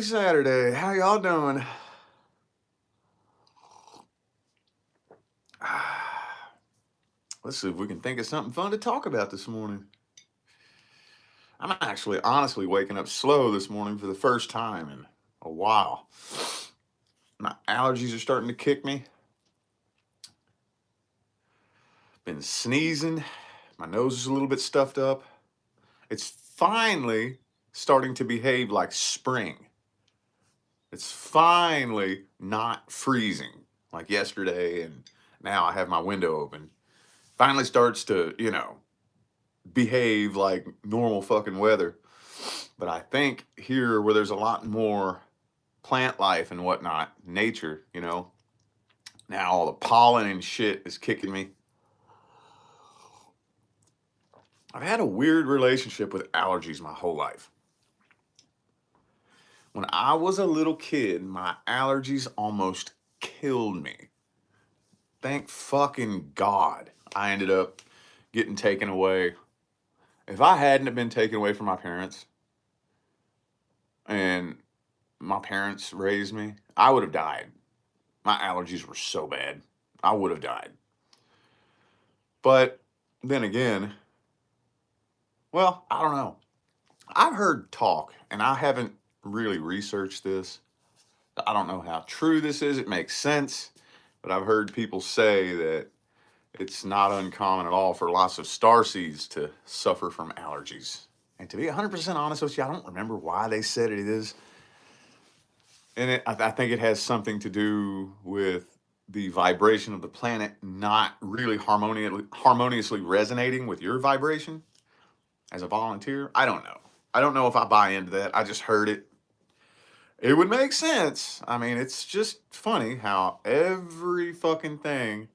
Saturday. How y'all doing? Let's see if we can think of something fun to talk about this morning. I'm actually honestly waking up slow this morning for the first time in a while. My allergies are starting to kick me. Been sneezing. My nose is a little bit stuffed up. It's finally starting to behave like spring. It's finally not freezing like yesterday, and now I have my window open. Finally starts to, behave like normal fucking weather. But I think here, where there's a lot more plant life and whatnot, nature, now all the pollen and shit is kicking me. I've had a weird relationship with allergies my whole life. When I was a little kid, my allergies almost killed me. Thank fucking God I ended up getting taken away. If I hadn't have been taken away from my parents and my parents raised me, I would have died. My allergies were so bad. I would have died. But then again, well, I don't know. I've heard talk, and I haven't really researched this. I don't know how true this is. It makes sense. But I've heard people say that it's not uncommon at all for lots of starseeds to suffer from allergies. And to be 100% honest with you, I don't remember why they said it is. And I think it has something to do with the vibration of the planet not really harmoniously resonating with your vibration as a volunteer. I don't know. I don't know if I buy into that. I just heard it. It would make sense. I mean, it's just funny how every fucking thing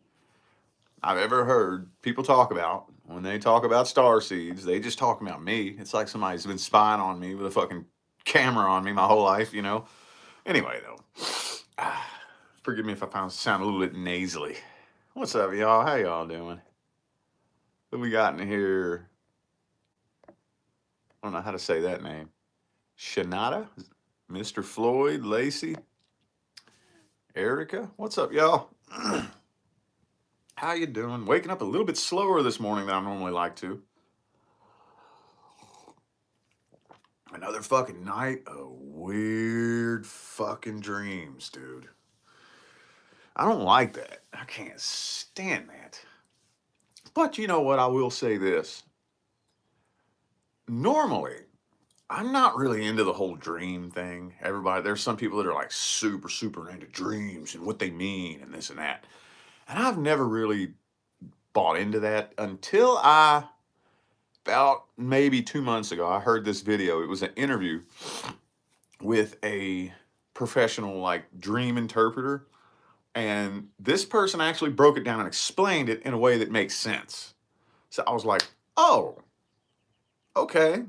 I've ever heard people talk about, when they talk about star seeds, they just talk about me. It's like somebody's been spying on me with a fucking camera on me my whole life. Anyway, though, forgive me if I sound a little bit nasally. What's up, y'all? How y'all doing? Who we got in here? I don't know how to say that name. Shanada? Mr. Floyd? Lacey? Erica? What's up, y'all? How you doing? Waking up a little bit slower this morning than I normally like to. Another fucking night of weird fucking dreams, dude. I don't like that. I can't stand that. But you know what? I will say this. Normally, I'm not really into the whole dream thing. There's some people that are like super, super into dreams and what they mean and this and that. And I've never really bought into that until about maybe 2 months ago, I heard this video. It was an interview with a professional, like, dream interpreter. And this person actually broke it down and explained it in a way that makes sense. So I was like, oh, okay,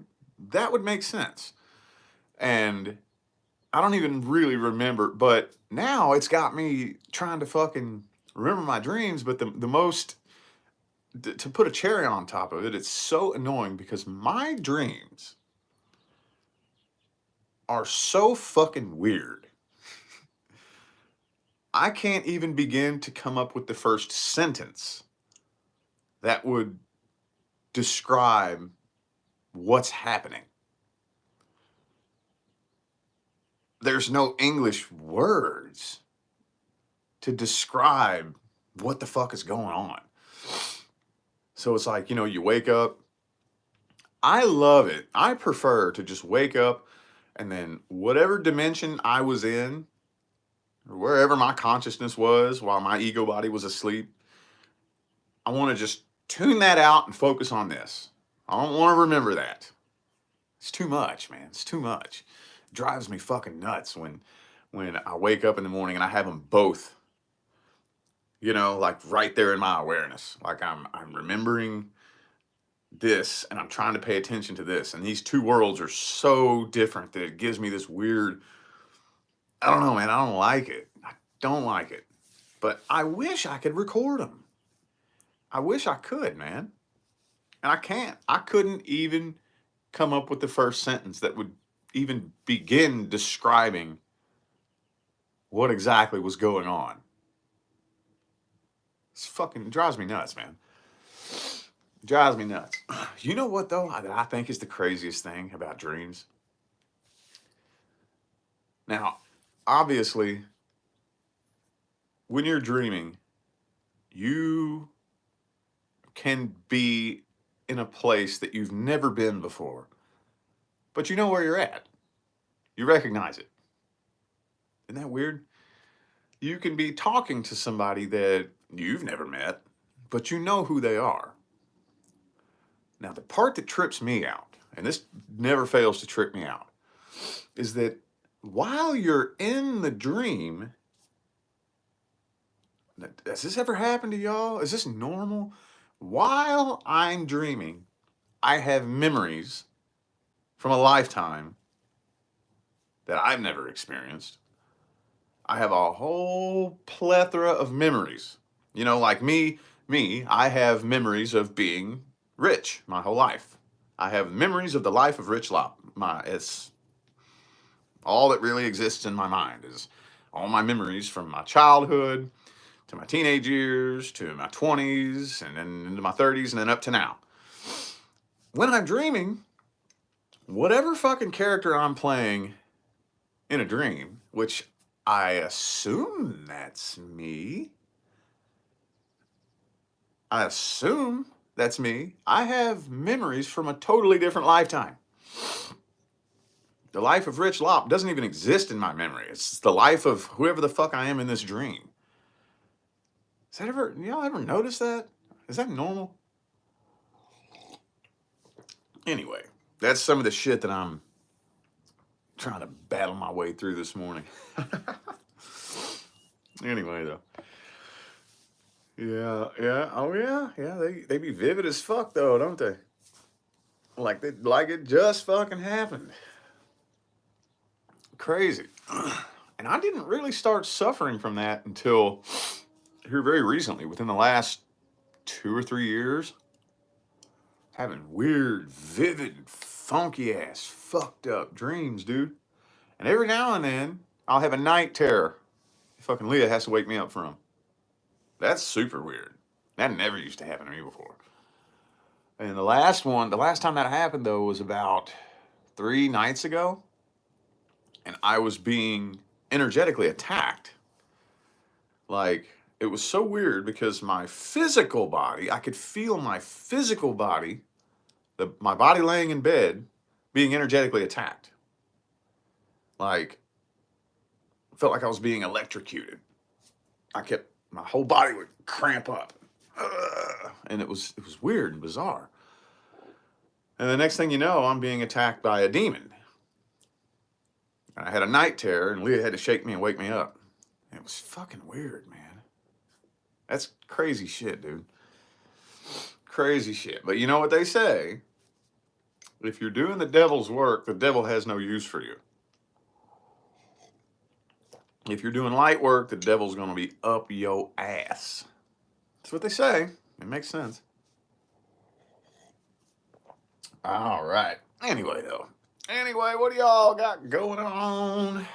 that would make sense. And I don't even really remember, but now it's got me trying to fucking remember my dreams. But the most, to put a cherry on top of it, it's so annoying because my dreams are so fucking weird. I can't even begin to come up with the first sentence that would describe what's happening. There's no English words to describe what the fuck is going on. So it's like, you wake up. I love it. I prefer to just wake up and then whatever dimension I was in, or wherever my consciousness was while my ego body was asleep, I want to just tune that out and focus on this. I don't want to remember that. It's too much, man. It's too much. It drives me fucking nuts when I wake up in the morning and I have them both, like right there in my awareness. Like I'm remembering this and I'm trying to pay attention to this. And these two worlds are so different that it gives me this weird, I don't know, man. I don't like it. I don't like it. But I wish I could record them. I wish I could, man. And I can't. I couldn't even come up with the first sentence that would even begin describing what exactly was going on. It's fucking, it drives me nuts, man. It drives me nuts. You know what, though, that I think is the craziest thing about dreams? Now, obviously, when you're dreaming, you can be in a place that you've never been before, but you know where you're at. You recognize it. Isn't that weird? You can be talking to somebody that you've never met, but you know who they are. Now, the part that trips me out, and this never fails to trip me out, is that while you're in the dream, has this ever happened to y'all? Is this normal? While I'm dreaming, I have memories from a lifetime that I've never experienced. I have a whole plethora of memories. You know, like me, I have memories of being rich my whole life. I have memories of the life of Rich Lop. It's all that really exists in my mind is all my memories from my childhood to my teenage years to my 20s and then into my 30s and then up to now. When I'm dreaming, whatever fucking character I'm playing in a dream, which I assume that's me. I assume that's me. I have memories from a totally different lifetime. The life of Rich Lop doesn't even exist in my memory. It's the life of whoever the fuck I am in this dream. Y'all ever notice that? Is that normal? Anyway, that's some of the shit that I'm trying to battle my way through this morning. Anyway, though. Yeah. Oh, yeah. They be vivid as fuck, though, don't they? Like it just fucking happened. Crazy. And I didn't really start suffering from that until here very recently, within the last 2 or 3 years. Having weird, vivid, funky ass, fucked up dreams, dude. And every now and then, I'll have a night terror. Fucking Leah has to wake me up from. That's super weird. That never used to happen to me before. And the last time that happened, though, was about 3 nights ago. And I was being energetically attacked. Like, it was so weird because my physical body, I could feel my physical body, my body laying in bed, being energetically attacked. Like, felt like I was being electrocuted. My whole body would cramp up. And it was weird and bizarre. And the next thing you know, I'm being attacked by a demon. And I had a night terror, and Leah had to shake me and wake me up. And it was fucking weird, man. That's crazy shit, dude. Crazy shit. But you know what they say? If you're doing the devil's work, the devil has no use for you. If you're doing light work, the devil's going to be up your ass. That's what they say. It makes sense. All right. Anyway, though. What do y'all got going on?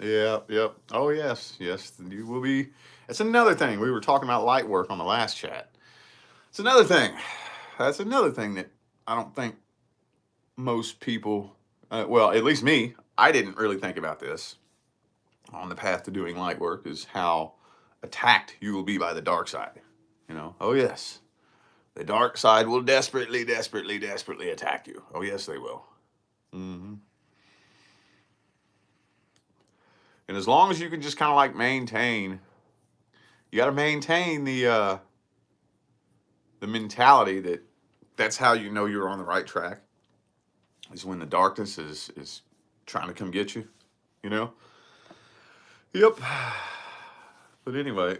Yep. Oh, yes. You will be. It's another thing. We were talking about light work on the last chat. It's another thing. That's another thing that I don't think most people, well, at least me, I didn't really think about this on the path to doing light work, is how attacked you will be by the dark side. You know, oh yes, the dark side will desperately attack you. Oh yes, they will. Mm-hmm. And as long as you can just kind of like maintain, you got to maintain the mentality that that's how you know you're on the right track, is when the darkness is trying to come get you, you know? Yep. But anyway,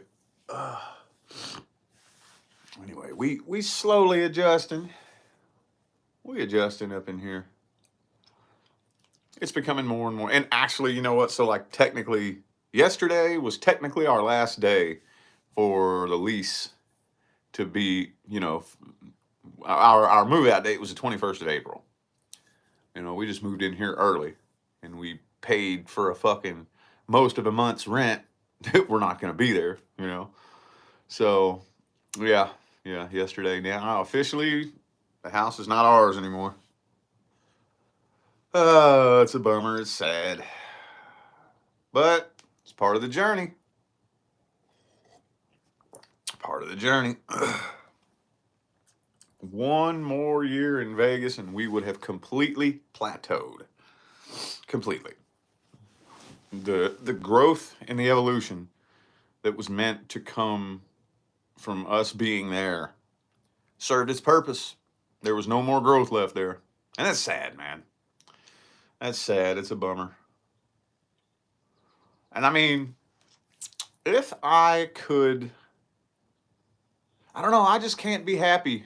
we slowly adjusting. We adjusting up in here. It's becoming more and more. And actually, you know what? So like technically, yesterday was technically our last day for the lease to be, you know, our move out date was the 21st of April. You know, we just moved in here early and we paid for a fucking most of a month's rent that we're not going to be there, you know. So, yeah, yesterday now officially the house is not ours anymore. It's a bummer, it's sad. But it's part of the journey. Part of the journey. One more year in Vegas and we would have completely plateaued. Completely. The growth and the evolution that was meant to come from us being there served its purpose. There was no more growth left there. And that's sad, man. That's sad. It's a bummer. And I mean, if I could, I don't know, I just can't be happy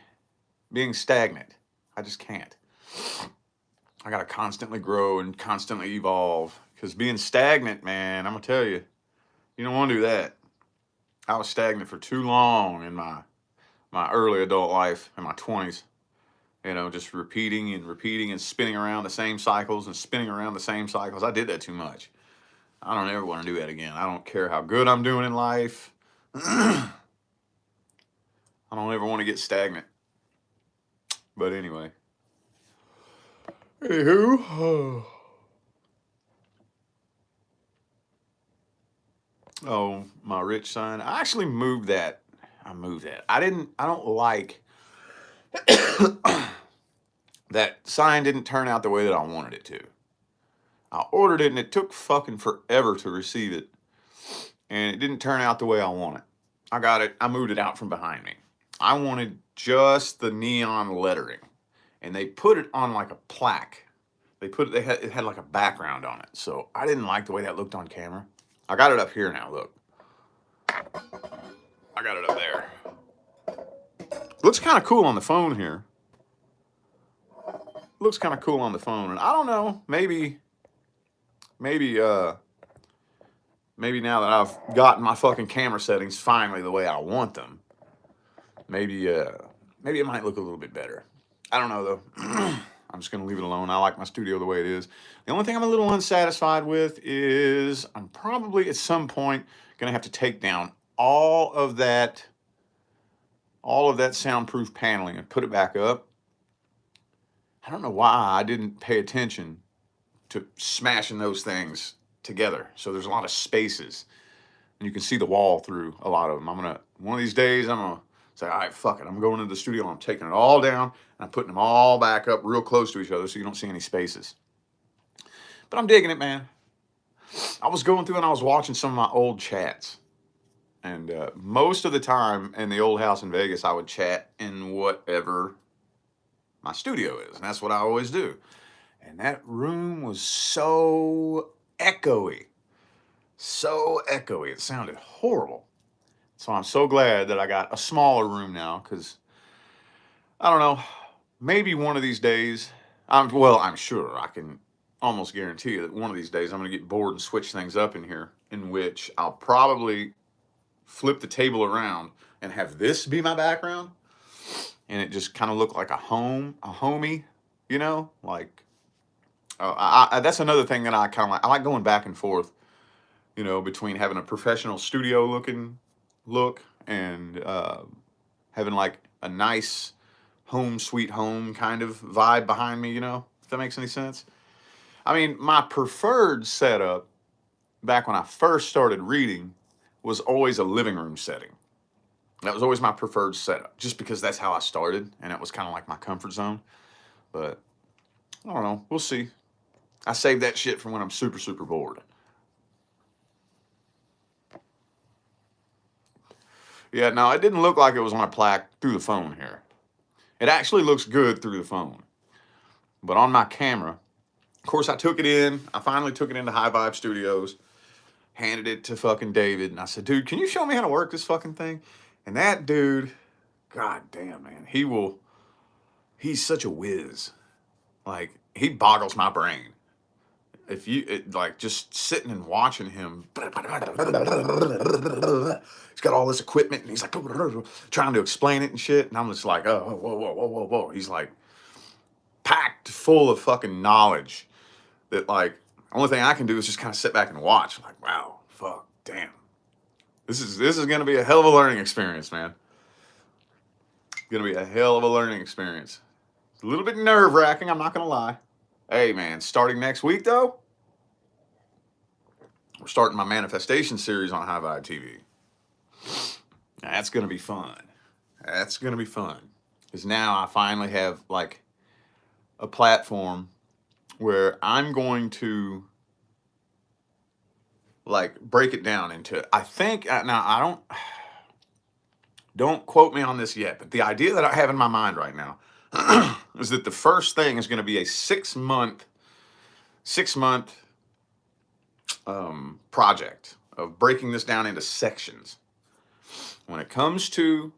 being stagnant. I just can't. I got to constantly grow and constantly evolve. Because being stagnant, man, I'm going to tell you, you don't want to do that. I was stagnant for too long in my early adult life, in my 20s. You know, just repeating and spinning around the same cycles and spinning around the same cycles. I did that too much. I don't ever want to do that again. I don't care how good I'm doing in life. I don't ever want to get stagnant. But anyway. Anywho. Oh, my rich sign. I actually moved that. I don't like that sign didn't turn out the way that I wanted it to. I ordered it and it took fucking forever to receive it. And it didn't turn out the way I wanted. I got it. I moved it out from behind me. I wanted just the neon lettering. And they put it on like a plaque. It had like a background on it. So I didn't like the way that looked on camera. I got it up here now, look. I got it up there. Looks kind of cool on the phone here. Looks kind of cool on the phone. And I don't know, maybe now that I've gotten my fucking camera settings finally the way I want them, maybe it might look a little bit better. I don't know though. I'm just going to leave it alone. I like my studio the way it is. The only thing I'm a little unsatisfied with is I'm probably at some point going to have to take down all of that soundproof paneling and put it back up. I don't know why I didn't pay attention to smashing those things together. So there's a lot of spaces and you can see the wall through a lot of them. One of these days, I'm going to say, all right, fuck it. I'm going into the studio and I'm taking it all down and I'm putting them all back up real close to each other so you don't see any spaces. But I'm digging it, man. I was going through and I was watching some of my old chats. And most of the time in the old house in Vegas, I would chat in whatever my studio is. And that's what I always do. And that room was so echoey. So echoey. It sounded horrible. So I'm so glad that I got a smaller room now because, I don't know, maybe one of these days, I'm sure I can almost guarantee you that one of these days I'm going to get bored and switch things up in here, in which I'll probably flip the table around and have this be my background and it just kind of look like a homey, you know, like, that's another thing that I kind of like. I like going back and forth, you know, between having a professional studio looking look and having like a nice home sweet home kind of vibe behind me, you know, if that makes any sense. I mean, my preferred setup back when I first started reading was always a living room setting. That was always my preferred setup, just because that's how I started and it was kind of like my comfort zone. But I don't know, we'll see. I save that shit for when I'm super, super bored. Yeah, no, it didn't look like it was on a plaque through the phone here. It actually looks good through the phone. But on my camera, of course, I took it in. I finally took it into High Vibe Studios, handed it to fucking David, and I said, dude, can you show me how to work this fucking thing? And that dude, god damn, man, he's such a whiz. Like, he boggles my brain. Like, just sitting and watching him, he's got all this equipment, and he's like, trying to explain it and shit, and I'm just like, oh, whoa. He's like, packed full of fucking knowledge that, like, only thing I can do is just kind of sit back and watch. Like, wow, fuck, damn. This is gonna be a hell of a learning experience, man. Gonna be a hell of a learning experience. It's a little bit nerve-wracking, I'm not gonna lie. Hey man, starting next week though, we're starting my manifestation series on High Vibe TV. That's gonna be fun. That's gonna be fun. Because now I finally have like a platform where I'm going to like break it down into, I think, now I don't quote me on this yet, but the idea that I have in my mind right now is that the first thing is going to be a 6 month project of breaking this down into sections. When it comes to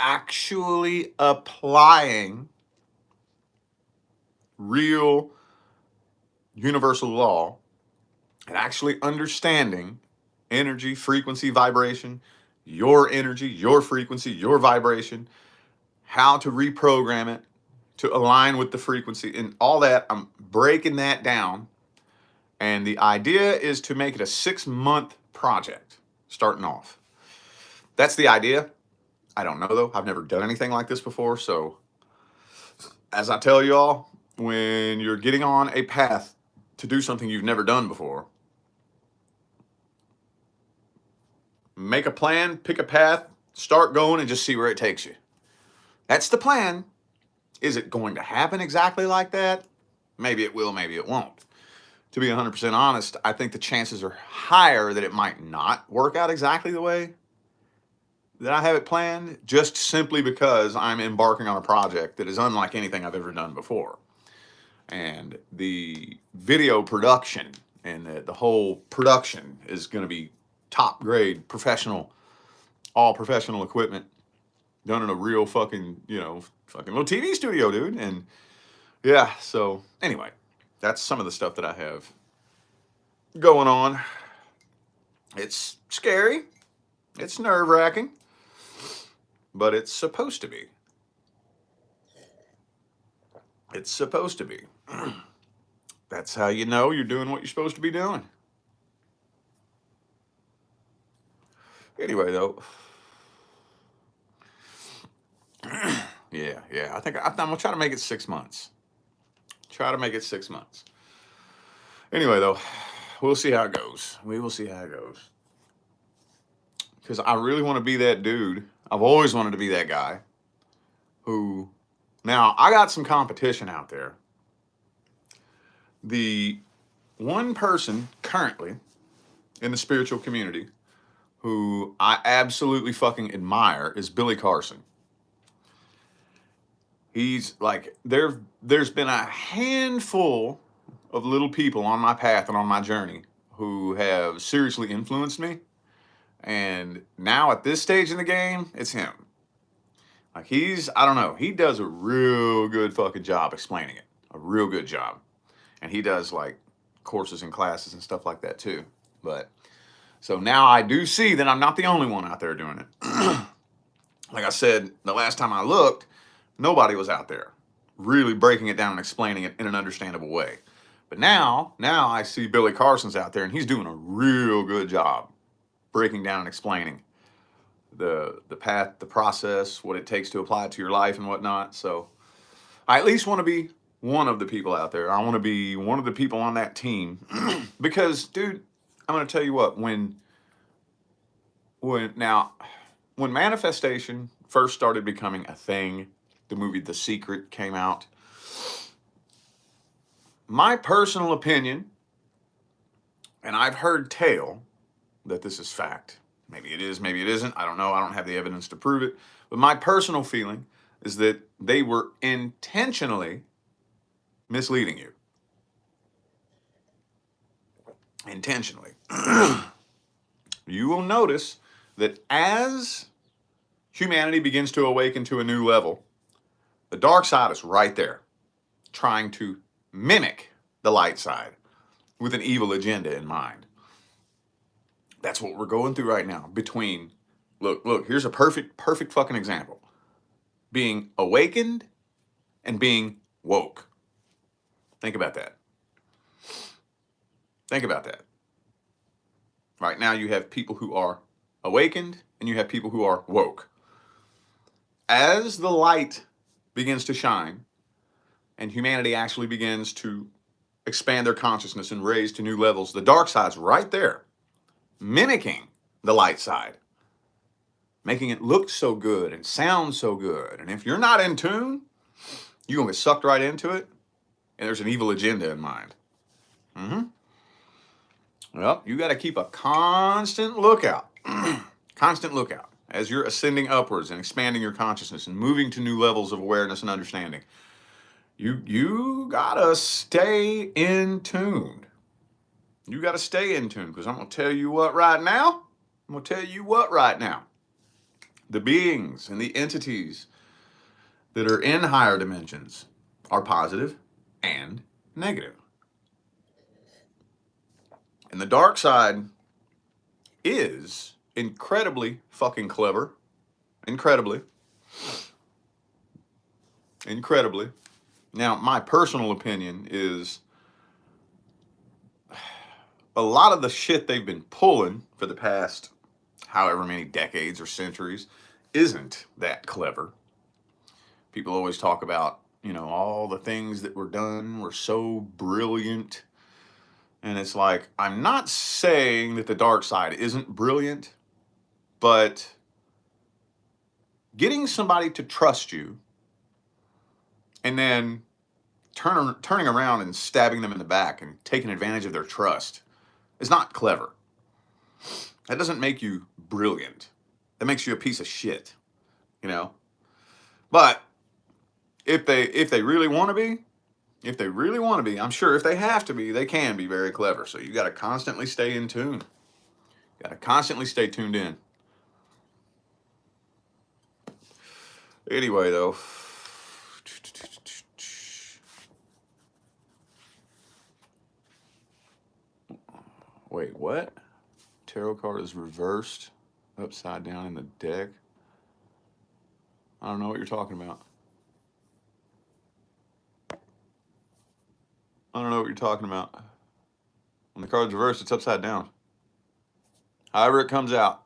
actually applying real universal law and actually understanding energy, frequency, vibration, your energy, your frequency, your vibration, how to reprogram it to align with the frequency and all that, I'm breaking that down. And the idea is to make it a 6-month project starting off. That's the idea. I don't know though. I've never done anything like this before. So as I tell you all, when you're getting on a path to do something you've never done before, make a plan, pick a path, start going and just see where it takes you. That's the plan. Is it going to happen exactly like that? Maybe it will, maybe it won't. To be 100% honest, I think the chances are higher that it might not work out exactly the way that I have it planned, just simply because I'm embarking on a project that is unlike anything I've ever done before. And the video production and the whole production is going to be top grade, professional, all professional equipment done in a real fucking, fucking little TV studio, dude. And yeah, so anyway, that's some of the stuff that I have going on. It's scary. It's nerve-wracking, but it's supposed to be. It's supposed to be. That's how you know you're doing what you're supposed to be doing. Anyway, though. Yeah. I think I'm gonna try to make it 6 months. Try to make it 6 months. Anyway, though, we'll see how it goes. We will see how it goes. Because I really want to be that dude. I've always wanted to be that guy who, now I got some competition out there. The one person currently in the spiritual community who I absolutely fucking admire is Billy Carson. He's like, there's been a handful of little people on my path and on my journey who have seriously influenced me. And now at this stage in the game, it's him. Like I don't know, he does a real good fucking job explaining it. A real good job. And he does like courses and classes and stuff like that too. But so now I do see that I'm not the only one out there doing it. Like I said, the last time I looked, nobody was out there really breaking it down and explaining it in an understandable way. But now I see Billy Carson's out there and he's doing a real good job breaking down and explaining the path, the process, what it takes to apply it to your life and whatnot. So I at least want to be one of the people out there. I want to be one of the people on that team because, dude, I'm going to tell you what, when manifestation first started becoming a thing, the movie The Secret came out. My personal opinion, and I've heard tale that this is fact. Maybe it is, maybe it isn't. I don't know. I don't have the evidence to prove it. But my personal feeling is that they were intentionally misleading you. Intentionally. You will notice that as humanity begins to awaken to a new level, the dark side is right there, trying to mimic the light side with an evil agenda in mind. That's what we're going through right now between, look, here's a perfect fucking example. Being awakened and being woke. Think about that. Think about that. Right now, you have people who are awakened and you have people who are woke. As the light begins to shine and humanity actually begins to expand their consciousness and raise to new levels, the dark side's right there, mimicking the light side, making it look so good and sound so good. And if you're not in tune, you're going to get sucked right into it, and there's an evil agenda in mind. Well, you got to keep a constant lookout, constant lookout as you're ascending upwards and expanding your consciousness and moving to new levels of awareness and understanding. You gotta stay in tune. You gotta stay in tune, because I'm gonna tell you what right now. The beings and the entities that are in higher dimensions are positive and negative. And the dark side is incredibly fucking clever. Incredibly. Now, my personal opinion is a lot of the shit they've been pulling for the past however many decades or centuries isn't that clever. People always talk about, all the things that were done were so brilliant. And it's like, I'm not saying that the dark side isn't brilliant, but getting somebody to trust you and then turning around and stabbing them in the back and taking advantage of their trust is not clever. That doesn't make you brilliant. That makes you a piece of shit, But if they really want to be, I'm sure if they have to be, they can be very clever. So you got to constantly stay in tune. You got to constantly stay tuned in. Anyway, though. Wait, what? Tarot card is reversed upside down in the deck? I don't know what you're talking about. When the card's reversed, it's upside down. However it comes out.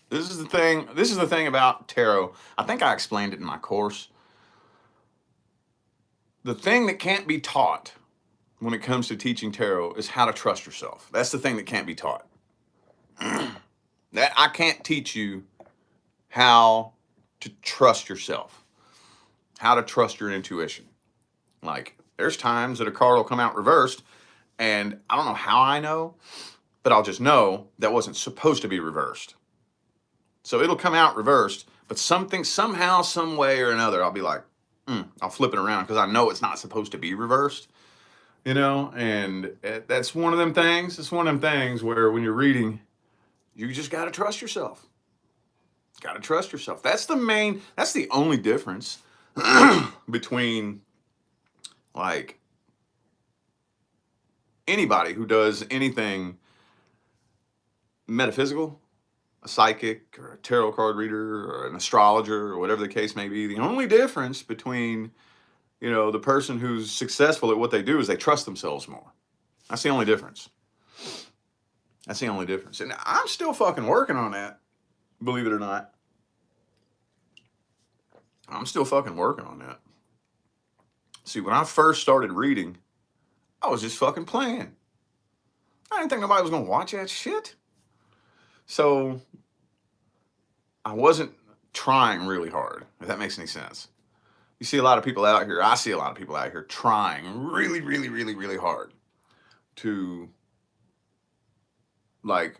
This is the thing about tarot. I think I explained it in my course. The thing that can't be taught when it comes to teaching tarot is how to trust yourself. That's the thing that can't be taught. That I can't teach you how to trust yourself, how to trust your intuition. Like, there's times that a card will come out reversed, and I don't know how I know, but I'll just know that wasn't supposed to be reversed. So it'll come out reversed, but something, somehow, some way or another, I'll be like, I'll flip it around because I know it's not supposed to be reversed. And that's one of them things. It's one of them things where when you're reading, you just got to trust yourself. Got to trust yourself. That's the only difference between, like, anybody who does anything metaphysical, a psychic or a tarot card reader or an astrologer or whatever the case may be. The only difference between, the person who's successful at what they do is they trust themselves more. That's the only difference. And I'm still fucking working on that, believe it or not. I'm still fucking working on that. See, when I first started reading, I was just fucking playing. I didn't think nobody was going to watch that shit. So I wasn't trying really hard, if that makes any sense. You see a lot of people out here, I see a lot of people out here trying really, really, really, really hard to, like,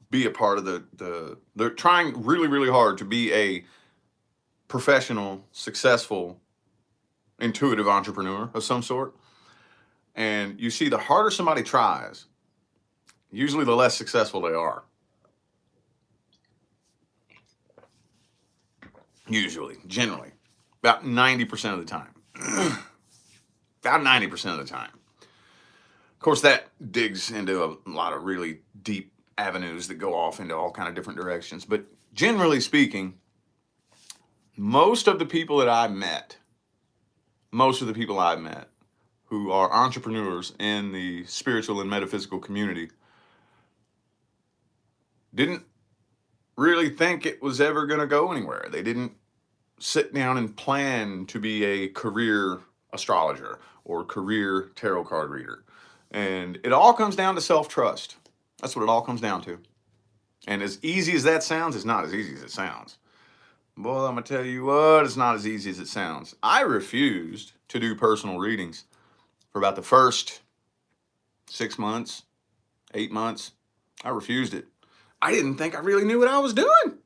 be a part of they're trying really, really hard to be a professional, successful, intuitive entrepreneur of some sort. And you see, the harder somebody tries, usually the less successful they are. Usually, generally, about 90% of the time. About 90% of the time. Of course, that digs into a lot of really deep avenues that go off into all kind of different directions. But generally speaking, most of the people that I met most of the people I've met who are entrepreneurs in the spiritual and metaphysical community didn't really think it was ever going to go anywhere. They didn't sit down and plan to be a career astrologer or career tarot card reader. And it all comes down to self-trust. That's what it all comes down to. And as easy as that sounds, it's not as easy as it sounds. Boy, I'm going to tell you what, it's not as easy as it sounds. I refused to do personal readings for about the first 6 months, 8 months. I refused it. I didn't think I really knew what I was doing.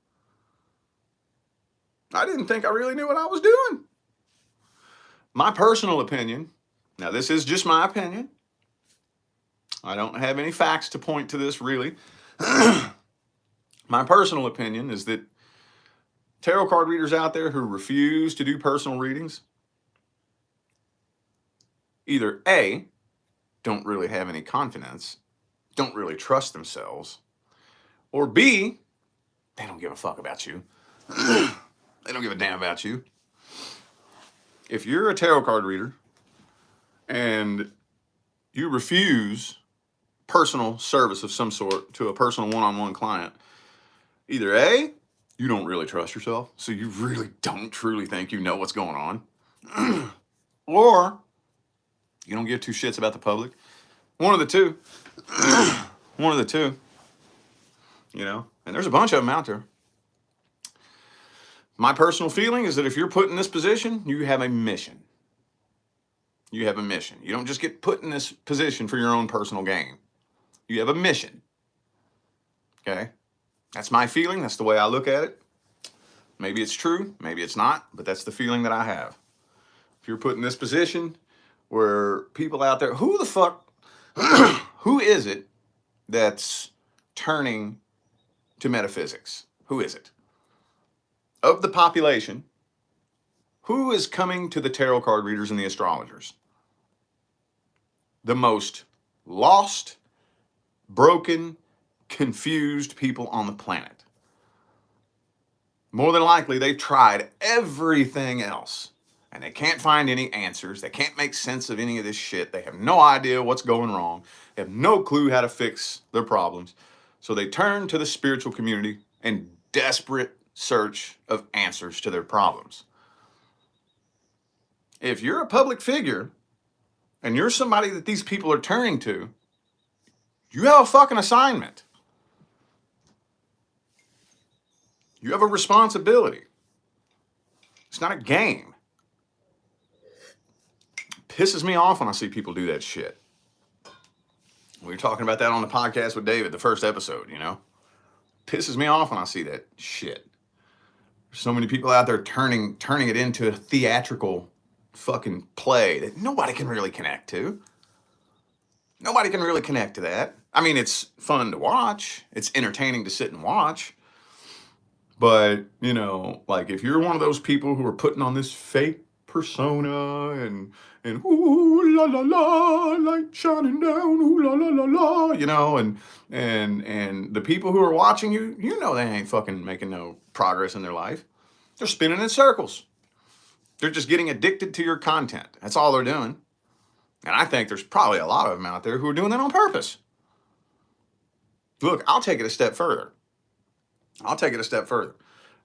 I didn't think I really knew what I was doing. My personal opinion, now this is just my opinion. I don't have any facts to point to this really. My personal opinion is that tarot card readers out there who refuse to do personal readings either A, don't really have any confidence, don't really trust themselves, or B, they don't give a fuck about you. They don't give a damn about you. If you're a tarot card reader and you refuse personal service of some sort to a personal one-on-one client, either A, you don't really trust yourself, so you really don't truly think you know what's going on, or you don't give two shits about the public. One of the two. One of the two. You know, and there's a bunch of them out there. My personal feeling is that if you're put in this position, you have a mission. You have a mission. You don't just get put in this position for your own personal gain. You have a mission. Okay? That's my feeling. That's the way I look at it. Maybe it's true. Maybe it's not. But that's the feeling that I have. If you're put in this position where people out there, who the fuck, who is it that's turning to metaphysics? Who is it? Of the population, who is coming to the tarot card readers and the astrologers? The most lost, broken, confused people on the planet. More than likely, they've tried everything else, and they can't find any answers. They can't make sense of any of this shit. They have no idea what's going wrong. They have no clue how to fix their problems. So they turn to the spiritual community in desperate search of answers to their problems. If you're a public figure and you're somebody that these people are turning to, you have a fucking assignment. You have a responsibility. It's not a game. It pisses me off when I see people do that shit. We were talking about that on the podcast with David, the first episode, you know? Pisses me off when I see that shit. There's so many people out there turning it into a theatrical fucking play that nobody can really connect to. Nobody can really connect to that. I mean, it's fun to watch. It's entertaining to sit and watch. But, you know, like if you're one of those people who are putting on this fake persona and ooh la la la, light shining down, ooh la la la la, you know, and the people who are watching you, you know, they ain't fucking making no progress in their life. They're spinning in circles. They're just getting addicted to your content. That's all they're doing. And I think there's probably a lot of them out there who are doing that on purpose. Look, I'll take it a step further.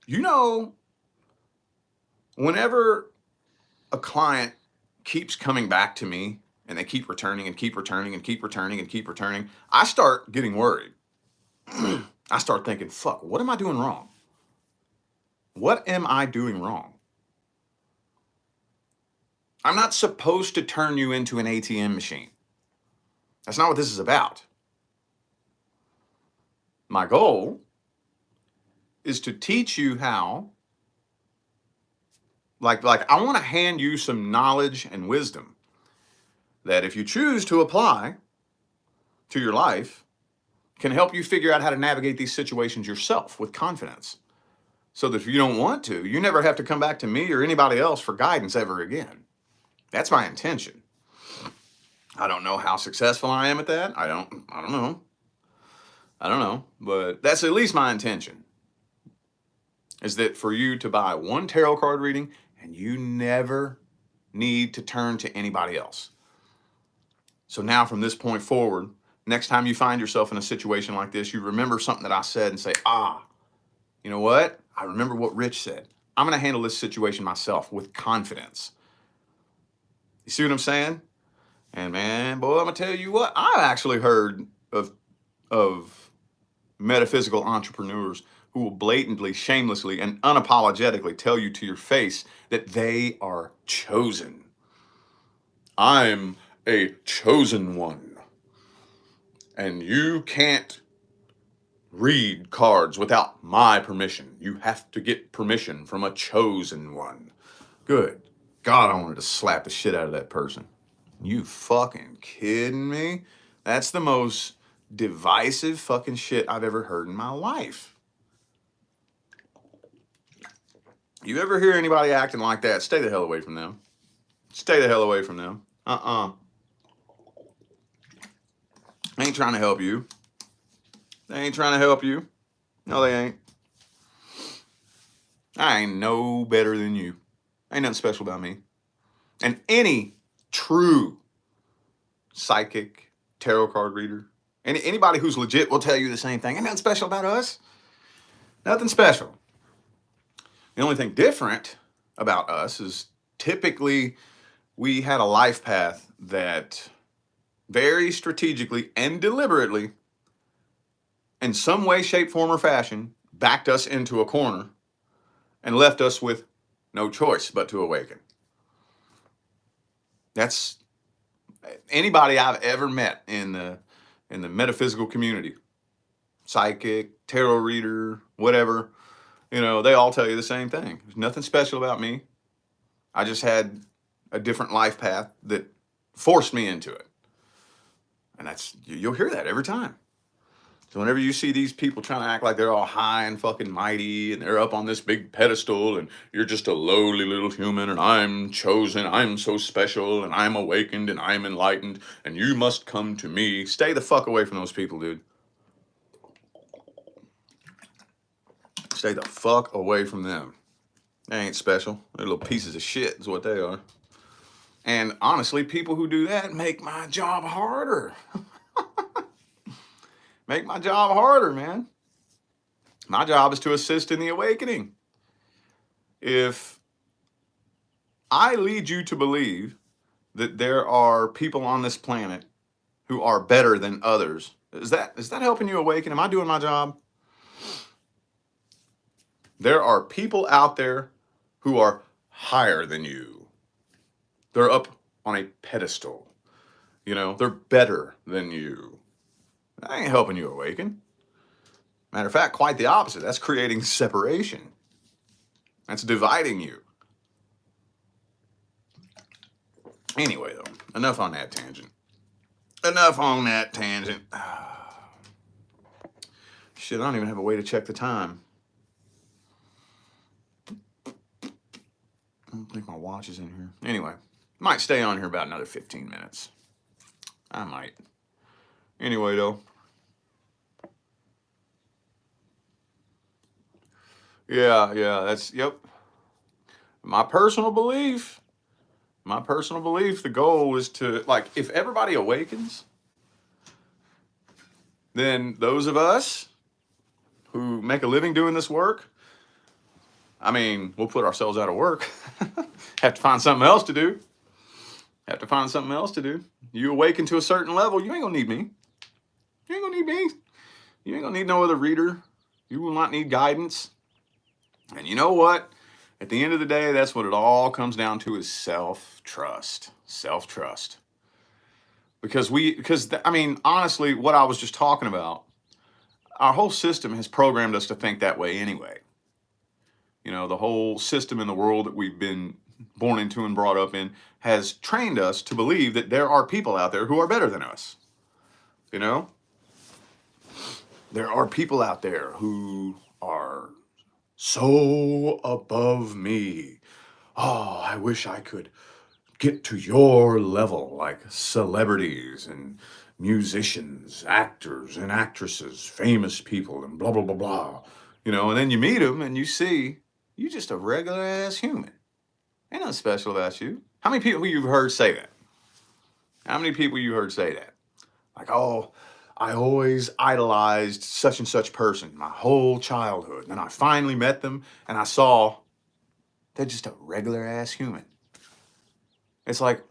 You know, whenever a client keeps coming back to me and they keep returning and keep returning and keep returning and keep returning, I start getting worried. I start thinking, fuck, what am I doing wrong? What am I doing wrong? I'm not supposed to turn you into an ATM machine. That's not what this is about. My goal is to teach you how, like I want to hand you some knowledge and wisdom that if you choose to apply to your life, can help you figure out how to navigate these situations yourself with confidence. So that if you don't want to, you never have to come back to me or anybody else for guidance ever again. That's my intention. I don't know how successful I am at that. I don't know, but that's at least my intention. Is that for you to buy one tarot card reading and you never need to turn to anybody else. So now from this point forward, next time you find yourself in a situation like this, you remember something that I said and say, you know what? I remember what Rich said. I'm going to handle this situation myself with confidence. You see what I'm saying? And man, boy, I'm going to tell you what, I actually heard of metaphysical entrepreneurs who will blatantly, shamelessly, and unapologetically tell you to your face that they are chosen. I'm a chosen one. And you can't read cards without my permission. You have to get permission from a chosen one. Good God, I wanted to slap the shit out of that person. You fucking kidding me? That's the most divisive fucking shit I've ever heard in my life. You ever hear anybody acting like that? Stay the hell away from them. Stay the hell away from them. I ain't trying to help you. They ain't trying to help you. No, they ain't. I ain't no better than you. Ain't nothing special about me. And any true psychic, tarot card reader, anybody who's legit will tell you the same thing. Ain't nothing special about us. Nothing special. The only thing different about us is typically we had a life path that very strategically and deliberately, in some way, shape, form, or fashion, backed us into a corner and left us with no choice but to awaken. That's anybody I've ever met in the metaphysical community, psychic, tarot reader, whatever, they all tell you the same thing. There's nothing special about me. I just had a different life path that forced me into it. And you'll hear that every time. So whenever you see these people trying to act like they're all high and fucking mighty and they're up on this big pedestal and you're just a lowly little human and I'm chosen, I'm so special and I'm awakened and I'm enlightened and you must come to me, stay the fuck away from those people, dude. Stay the fuck away from them. They ain't special. They're little pieces of shit is what they are. And honestly, people who do that make my job harder. Make my job harder, man. My job is to assist in the awakening. If I lead you to believe that there are people on this planet who are better than others, is that helping you awaken? Am I doing my job? There are people out there who are higher than you. They're up on a pedestal. They're better than you. That ain't helping you awaken. Matter of fact, quite the opposite. That's creating separation. That's dividing you. Anyway, though, enough on that tangent. Shit, I don't even have a way to check the time. I don't think my watch is in here. Anyway, might stay on here about another 15 minutes. I might. Anyway, though. Yeah, yep. My personal belief, the goal is to, if everybody awakens, then those of us who make a living doing this work, we'll put ourselves out of work. Have to find something else to do. You awaken to a certain level, you ain't gonna need me. You ain't gonna need no other reader. You will not need guidance. And you know what? At the end of the day, that's what it all comes down to is self-trust. Self-trust. Because honestly, what I was just talking about, our whole system has programmed us to think that way anyway. The whole system in the world that we've been born into and brought up in has trained us to believe that there are people out there who are better than us. There are people out there who are so above me. Oh, I wish I could get to your level, like celebrities and musicians, actors and actresses, famous people, and blah, blah, blah, blah. And then you meet them and you see you're just a regular ass human. Ain't nothing special about you. How many people you've heard say that? How many people you heard say that? Like, oh, I always idolized such and such person my whole childhood. And then I finally met them and I saw they're just a regular ass human. It's like,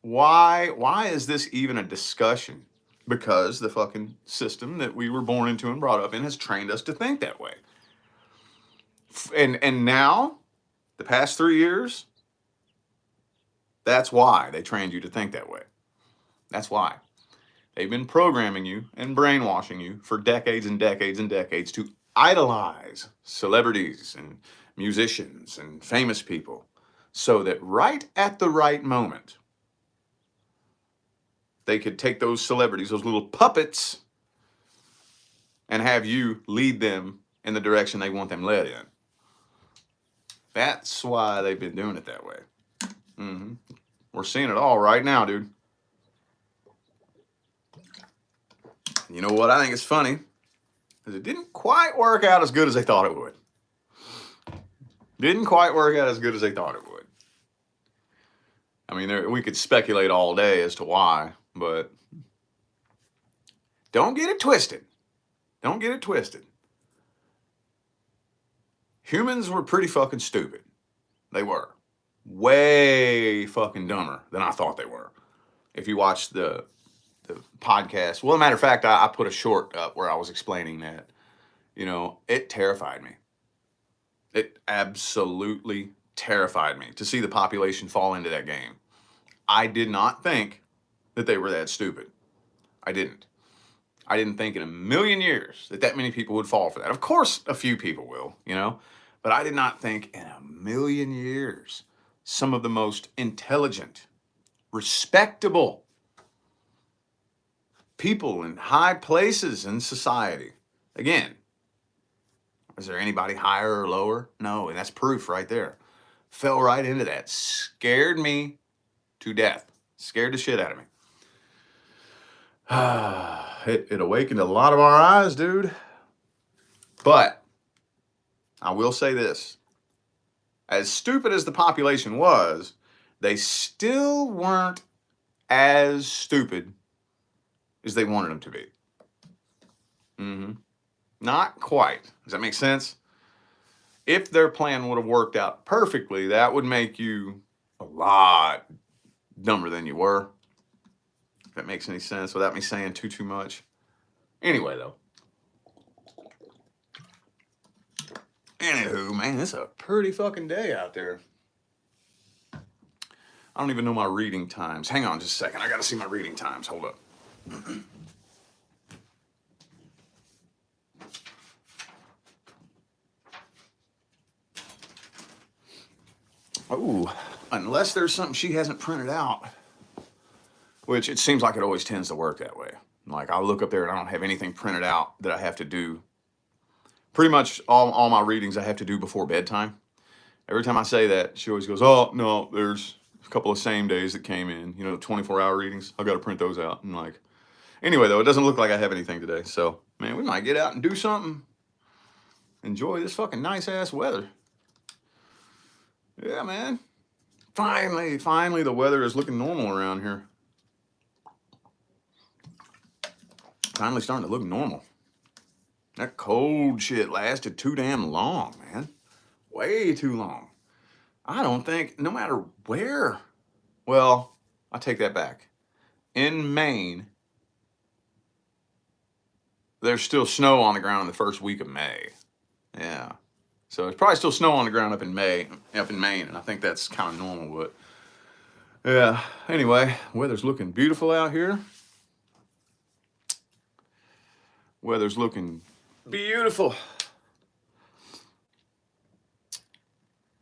why is this even a discussion? Because the fucking system that we were born into and brought up in has trained us to think that way. And now, the past 3 years, that's why they trained you to think that way. That's why. They've been programming you and brainwashing you for decades and decades and decades to idolize celebrities and musicians and famous people so that right at the right moment, they could take those celebrities, those little puppets, and have you lead them in the direction they want them led in. That's why they've been doing it that way. Mm-hmm. We're seeing it all right now, dude. You know what I think is funny? Because it didn't quite work out as good as they thought it would. Didn't quite work out as good as they thought it would. I mean, we could speculate all day as to why, but don't get it twisted. Don't get it twisted. Humans were pretty fucking stupid. They were. Way fucking dumber than I thought they were. If you watch the podcast, well, as a matter of fact, I put a short up where I was explaining that. You know, it terrified me. It absolutely terrified me to see the population fall into that game. I did not think that they were that stupid. I didn't. I didn't think in a million years that many people would fall for that. Of course, a few people will, you know, but I did not think in a million years some of the most intelligent, respectable people in high places in society. Again, is there anybody higher or lower? No, and that's proof right there. Fell right into that. Scared me to death. Scared the shit out of me. It awakened a lot of our eyes, dude. But I will say this. As stupid as the population was, they still weren't as stupid as they wanted them to be. Mm-hmm. Not quite. Does that make sense? If their plan would have worked out perfectly, that would make you a lot dumber than you were. If that makes any sense without me saying too much. Anyway, though. Anywho, man, it's a pretty fucking day out there. I don't even know my reading times. Hang on just a second. I gotta see my reading times. Hold up. Oh, unless there's something she hasn't printed out, which it seems like it always tends to work that way. Like I'll look up there and I don't have anything printed out that I have to do. Pretty much all my readings I have to do before bedtime. Every time I say that, she always goes, oh, no, there's a couple of same days that came in, you know, 24-hour readings. I've got to print those out. And like, anyway, though, it doesn't look like I have anything today. So, man, we might get out and do something. Enjoy this fucking nice-ass weather. Yeah, man. Finally, the weather is looking normal around here. Finally starting to look normal. That cold shit lasted too damn long, man. Way too long. I don't think, no matter where, well, I take that back. In Maine, there's still snow on the ground in the first week of May. Yeah. So there's probably still snow on the ground up in Maine, and I think that's kind of normal, but yeah. Anyway, weather's looking beautiful out here. Weather's looking beautiful.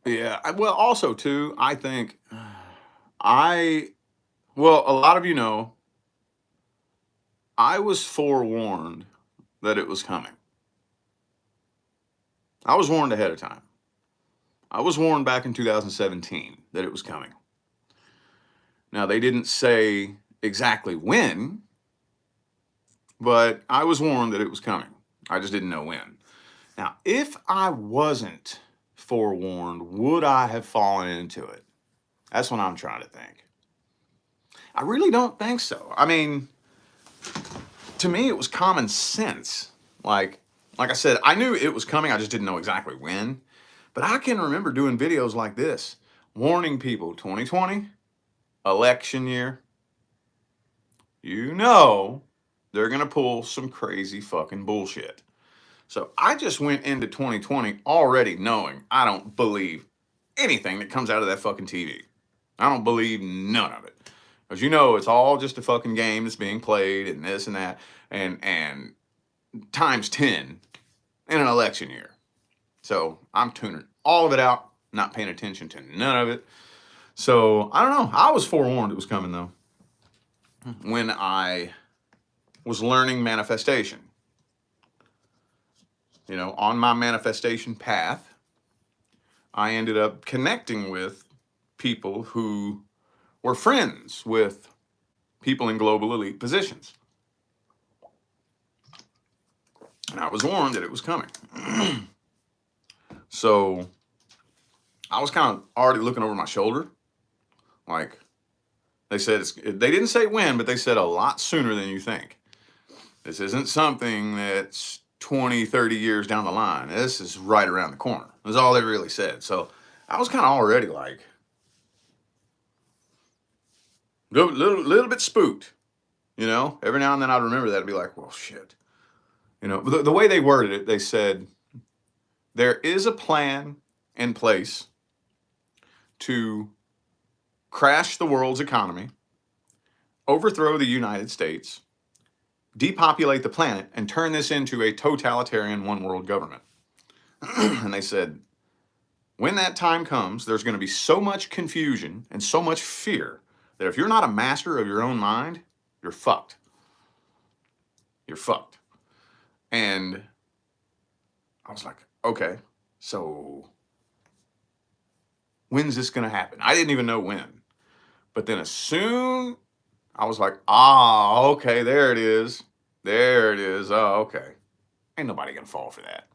Yeah, well, also too, I think a lot of you know, I was forewarned that it was coming. I was warned ahead of time. I was warned back in 2017 that it was coming. Now, they didn't say exactly when, but I was warned that it was coming. I just didn't know when. Now, if I wasn't forewarned, would I have fallen into it? That's what I'm trying to think. I really don't think so. I mean, to me, it was common sense. Like I said, I knew it was coming. I just didn't know exactly when. But I can remember doing videos like this, warning people, 2020, election year, you know they're going to pull some crazy fucking bullshit. So I just went into 2020 already knowing I don't believe anything that comes out of that fucking TV. I don't believe none of it. Because you know it's all just a fucking game that's being played and this and that and times 10 in an election year. So I'm tuning all of it out, not paying attention to none of it. So I don't know. I was forewarned it was coming though. When I was learning manifestation, you know, on my manifestation path, I ended up connecting with people who were friends with people in global elite positions. And I was warned that it was coming. So I was kind of already looking over my shoulder. Like they said, they didn't say when, but they said a lot sooner than you think. This isn't something that's 20, 30 years down the line. This is right around the corner. That's all they really said. So I was kind of already like little bit spooked, you know. Every now and then I'd remember that and be like, well, shit. You know, the way they worded it, they said, there is a plan in place to crash the world's economy, overthrow the United States, depopulate the planet, and turn this into a totalitarian one world government. And they said, when that time comes, there's going to be so much confusion and so much fear that if you're not a master of your own mind, you're fucked. You're fucked. And I was like, okay, so when's this going to happen? I didn't even know when. But then as soon, I was like, okay, there it is. There it is. Oh, okay. Ain't nobody going to fall for that.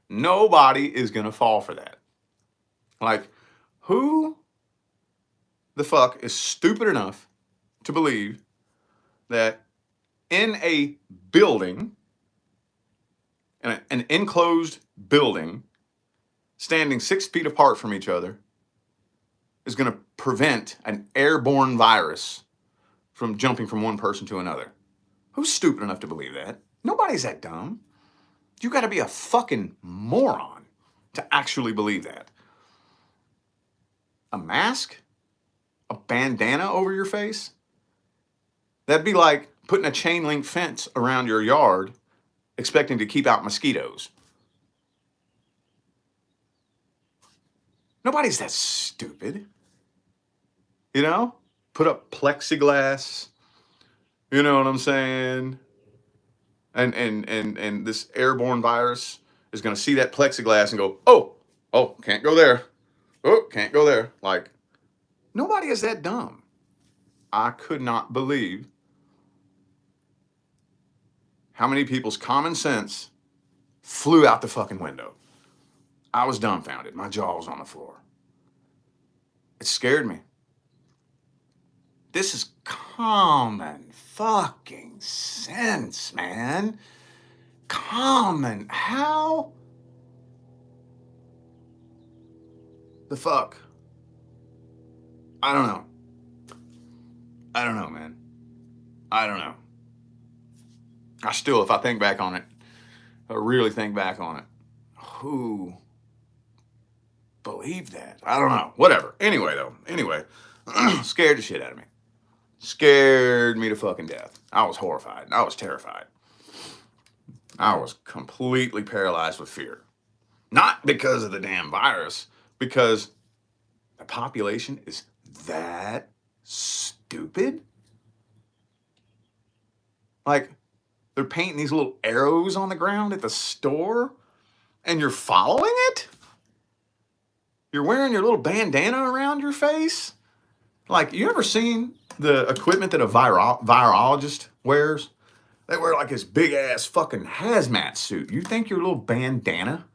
Nobody is going to fall for that. Like, who the fuck is stupid enough to believe that in a building, in an enclosed building, standing 6 feet apart from each other, is going to prevent an airborne virus from jumping from one person to another? Who's stupid enough to believe that? Nobody's that dumb. You got to be a fucking moron to actually believe that. A mask? A bandana over your face? That'd be like putting a chain link fence around your yard expecting to keep out mosquitoes. Nobody's that stupid. You know? Put up plexiglass. You know what I'm saying? And this airborne virus is going to see that plexiglass and go, oh, can't go there. Oh, can't go there. Like, nobody is that dumb. I could not believe how many people's common sense flew out the fucking window. I was dumbfounded. My jaw was on the floor. It scared me. This is common fucking sense, man. Common. How the fuck? I don't know. I don't know, man. I don't know. I still, if I think back on it, I really think back on it, who believed that? I don't know. Whatever. Anyway, scared the shit out of me. Scared me to fucking death. I was horrified. I was terrified. I was completely paralyzed with fear. Not because of the damn virus, because the population is that stupid. Like, they're painting these little arrows on the ground at the store, and you're following it? You're wearing your little bandana around your face? Like, you ever seen the equipment that a virologist wears? They wear like this big ass fucking hazmat suit. You think your little bandana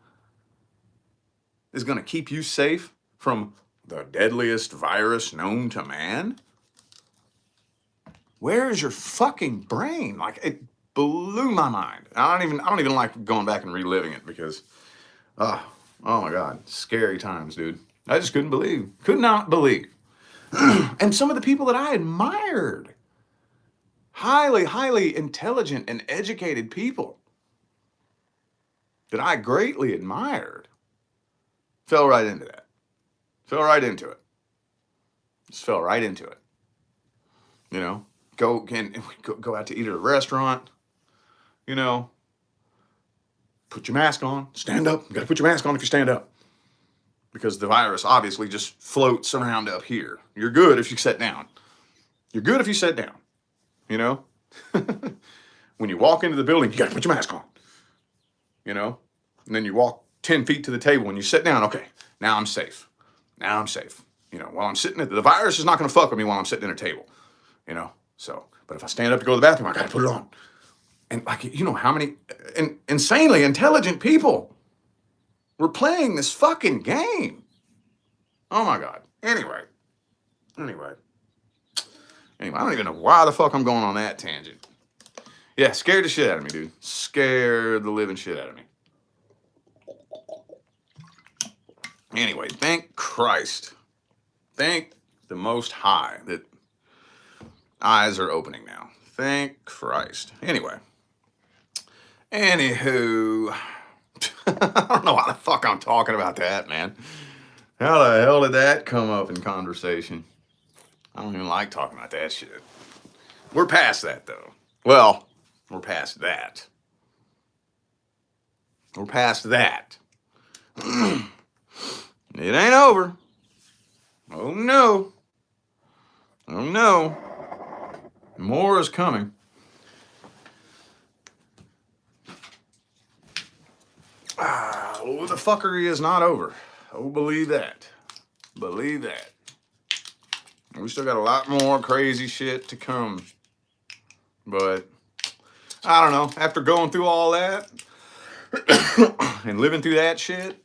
is going to keep you safe from the deadliest virus known to man? Where is your fucking brain? Like, it blew my mind. I don't even like going back and reliving it because, oh my God, scary times, dude. I just could not believe. And some of the people that I admired, highly intelligent and educated people that I greatly admired, fell right into that. Fell right into it. Just fell right into it. You know, go out to eat at a restaurant. You know, put your mask on. Stand up. You got to put your mask on if you stand up. Because the virus obviously just floats around up here. You're good if you sit down. You're good if you sit down. You know? When you walk into the building, you got to put your mask on. You know? And then you walk 10 feet to the table and you sit down. Okay, now I'm safe. Now I'm safe. You know, while I'm sitting at the virus is not going to fuck with me while I'm sitting at a table. You know? So, but if I stand up to go to the bathroom, I got to put it on. And like, you know how many insanely intelligent people were playing this fucking game. Oh my God. Anyway, I don't even know why the fuck I'm going on that tangent. Yeah, scared the shit out of me, dude. Scared the living shit out of me. Anyway, thank Christ. Thank the Most High that eyes are opening now. Thank Christ. Anywho, I don't know why the fuck I'm talking about that, man. How the hell did that come up in conversation? I don't even like talking about that shit. We're past that, though. Well, we're past that. We're past that. It ain't over. Oh, no. Oh, no. More is coming. Oh, the fuckery is not over. Oh, believe that. Believe that. We still got a lot more crazy shit to come. But, I don't know. After going through all that and living through that shit,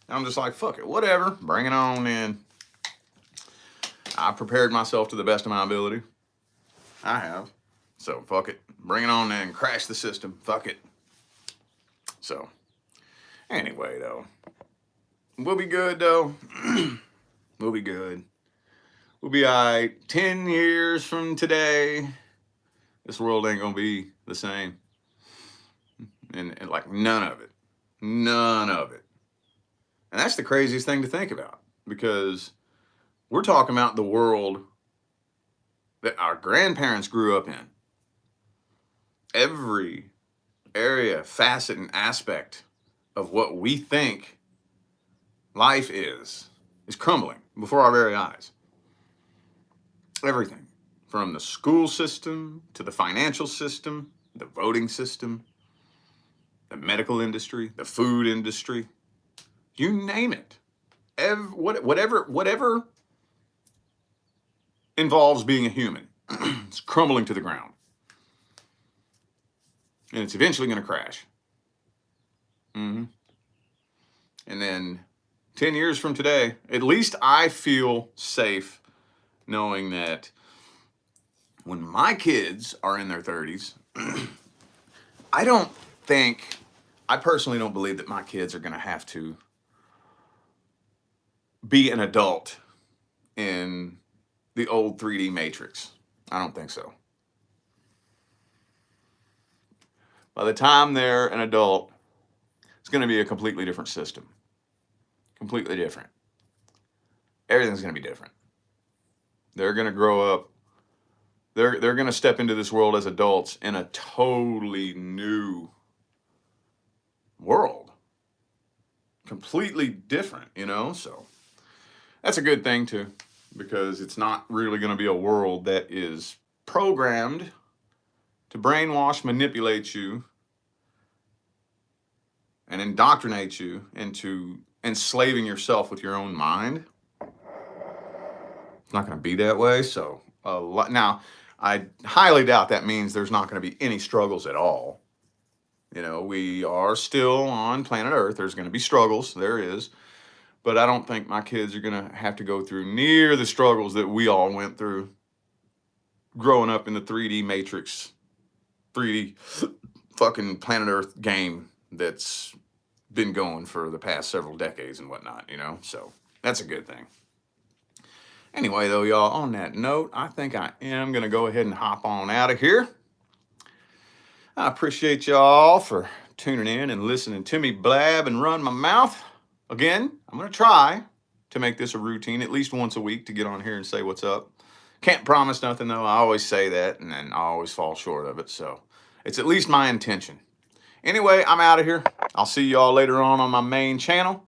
I'm just like, fuck it. Whatever. Bring it on in. I prepared myself to the best of my ability. I have. So, fuck it. Bring it on in. Crash the system. Fuck it. So, anyway, though. We'll be good, though. We'll be good. We'll be all right. 10 years from today, this world ain't gonna be the same. And like, none of it. None of it. And that's the craziest thing to think about. Because we're talking about the world that our grandparents grew up in. Every area, facet, and aspect of what we think life is crumbling before our very eyes. Everything. From the school system, to the financial system, the voting system, the medical industry, the food industry. You name it. Whatever involves being a human, it's crumbling to the ground. And it's eventually going to crash. And then 10 years from today, at least I feel safe knowing that when my kids are in their 30s, I personally don't believe that my kids are going to have to be an adult in the old 3D Matrix. I don't think so. By the time they're an adult, it's going to be a completely different system. Completely different. Everything's going to be different. They're going to grow up. They're going to step into this world as adults in a totally new world. Completely different, you know? So that's a good thing too, because it's not really going to be a world that is programmed to brainwash, manipulate you, and indoctrinate you into enslaving yourself with your own mind. It's not going to be that way. So now, I highly doubt that means there's not going to be any struggles at all. You know, we are still on planet Earth. There's going to be struggles. There is. but I don't think my kids are going to have to go through near the struggles that we all went through growing up in the 3D Matrix, 3D fucking Planet Earth game that's been going for the past several decades and whatnot, So that's a good thing. Anyway, though, y'all, on that note, I think I am going to go ahead and hop on out of here. I appreciate y'all for tuning in and listening to me blab and run my mouth. Again, I'm going to try to make this a routine at least once a week to get on here and say what's up. Can't promise nothing, though. I always say that, and then I always fall short of it. So it's at least my intention. Anyway, I'm out of here. I'll see y'all later on my main channel.